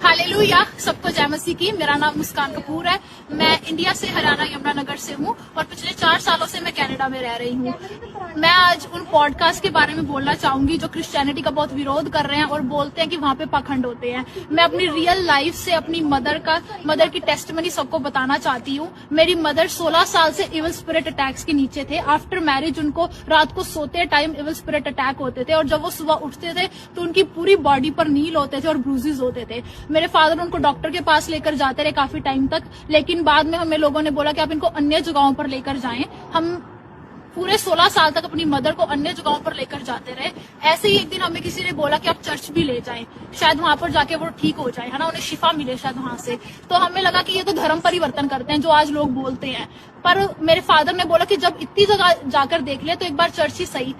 Hallelujah, सबको जय मसीह की। मेरा नाम मुस्कान कपूर है। मैं इंडिया से हरियाणा यमुनानगर से हूँ और पिछले 4 सालों से मैं कनाडा में रह रही हूँ। मैं आज उन पॉडकास्ट के बारे में बोलना चाहूंगी जो क्रिश्चियनिटी का बहुत विरोध कर रहे हैं और बोलते हैं कि वहाँ पे पाखंड होते हैं। मैं अपनी रियल लाइफ से अपनी मदर की टेस्टिमनी सबको बताना चाहती हूँ। मेरी मदर 16 साल से इविल स्पिरिट अटैक्स के नीचे थे। आफ्टर मैरिज उनको रात को सोते टाइम इविल स्पिरिट अटैक होते थे और जब वो सुबह उठते थे तो उनकी पूरी बॉडी पर नील होते थे और ब्रूजेस होते थे। मेरे फादर उनको डॉक्टर के पास लेकर जाते रहे काफी टाइम तक, लेकिन बाद में हमें लोगों ने बोला कि आप इनको अन्य जगहों पर लेकर जाएं। हम पूरे 16 साल तक अपनी मदर को अन्य जगहों पर लेकर जाते रहे। ऐसे ही एक दिन हमें किसी ने बोला कि आप चर्च भी ले जाएं, शायद वहां पर जाके वो ठीक हो जाए, है ना, उन्हें शिफा मिले शायद वहां से। तो हमें लगा कि ये तो धर्म परिवर्तन करते हैं जो आज लोग बोलते हैं। पर मेरे फादर ने बोला कि जब इतनी जगह जाकर देख ले तो एक बार चर्च ही सही।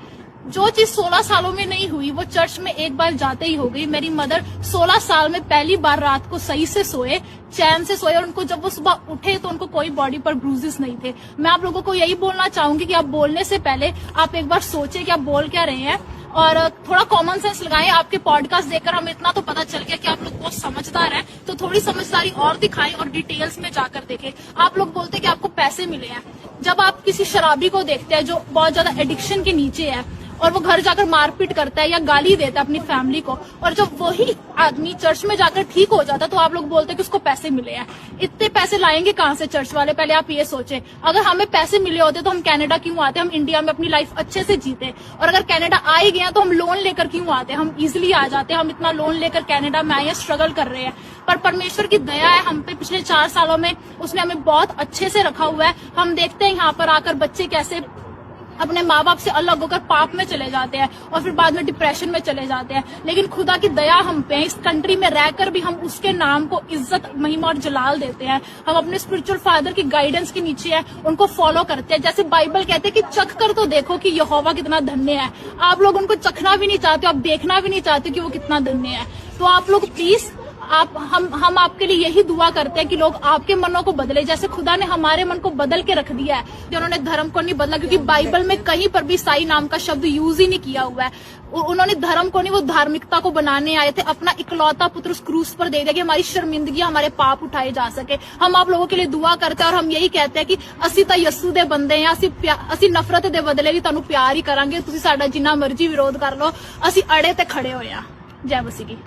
जो चीज 16 सालों में नहीं हुई वो चर्च में एक बार जाते ही हो गई। मेरी मदर 16 साल में पहली बार रात को सही से सोए, चैन से सोए और उनको जब वो सुबह उठे तो उनको कोई बॉडी पर ब्रूजेस नहीं थे। मैं आप लोगों को यही बोलना चाहूंगी कि आप बोलने से पहले आप एक बार सोचें कि आप बोल क्या रहे हैं और थोड़ा कॉमन सेंस लगाएं। आपके पॉडकास्ट देखकर हमें इतना तो पता चल गया कि आप लोग बहुत समझदार हैं, तो थोड़ी समझदारी और दिखाएं और डिटेल्स में जाकर देखें। आप लोग बोलते हैं कि आपको पैसे मिले हैं। जब आप किसी शराबी को देखते हैं जो बहुत ज्यादा एडिक्शन के नीचे है और वो घर जाकर मारपीट करता है या गाली देता है अपनी फैमिली को, और जब वही आदमी चर्च में जाकर ठीक हो जाता है तो आप लोग बोलते हैं कि उसको पैसे मिले हैं। इतने पैसे लाएंगे कहां से चर्च वाले? पहले आप ये सोचें। अगर हमें पैसे मिले होते तो हम कनाडा क्यों आते? हम इंडिया में अपनी लाइफ अच्छे से जीते। और अगर कनाडा आ ही गया तो हम लोन लेकर क्यों आते? हम इजिली आ जाते। हम इतना लोन लेकर कनाडा में आए, स्ट्रगल कर रहे हैं। पर परमेश्वर की दया है हम पे, पिछले 4 सालों में उसने हमें बहुत अच्छे से रखा हुआ है। हम देखते हैं यहाँ पर आकर बच्चे कैसे अपने माँ बाप से अलग होकर पाप में चले जाते हैं और फिर बाद में डिप्रेशन में चले जाते हैं। लेकिन खुदा की दया हम पे, इस कंट्री में रहकर भी हम उसके नाम को इज्जत, महिमा और जलाल देते हैं। हम अपने स्पिरिचुअल फादर की गाइडेंस के नीचे है, उनको फॉलो करते हैं। जैसे बाइबल कहते हैं कि चख कर तो देखो कि यहोवा कितना धन्य है। आप लोग उनको चखना भी नहीं चाहते, आप देखना भी नहीं चाहते कि वो कितना धन्य है। तो आप लोग प्लीज हम आपके लिए यही दुआ करते हैं कि लोग आपके मनों को बदले, जैसे खुदा ने हमारे मन को बदल के रख दिया है। जो उन्होंने धर्म को नहीं बदला, क्योंकि बाइबल में कहीं पर भी ईसाई नाम का शब्द यूज ही नहीं किया हुआ है। उन्होंने धर्म को नहीं, वो धार्मिकता को बनाने आए थे। अपना इकलौता पुत्र उस क्रूस पर दे दिया कि हमारी शर्मिंदगी, हमारे पाप उठाए जा सके। हम आप लोगों के लिए दुआ करते हैं और हम यही कहते हैं कि ਅਸੀਂ ਤਾਂ ਯਸੂ ਦੇ ਬੰਦੇ ਹਾਂ, ਅਸੀਂ ਨਫ਼ਰਤ ਦੇ ਬਦਲੇ ਵੀ ਤੁਹਾਨੂੰ ਪਿਆਰ ਹੀ ਕਰਾਂਗੇ। ਤੁਸੀਂ ਸਾਡਾ ਜਿੰਨਾ ਮਰਜ਼ੀ ਵਿਰੋਧ ਕਰ ਲਓ, ਅਸੀਂ ਅੜੇ ਤੇ ਖੜੇ ਹੋਏ ਆ। ਜੈ ਮਸੀਹ ਕੀ।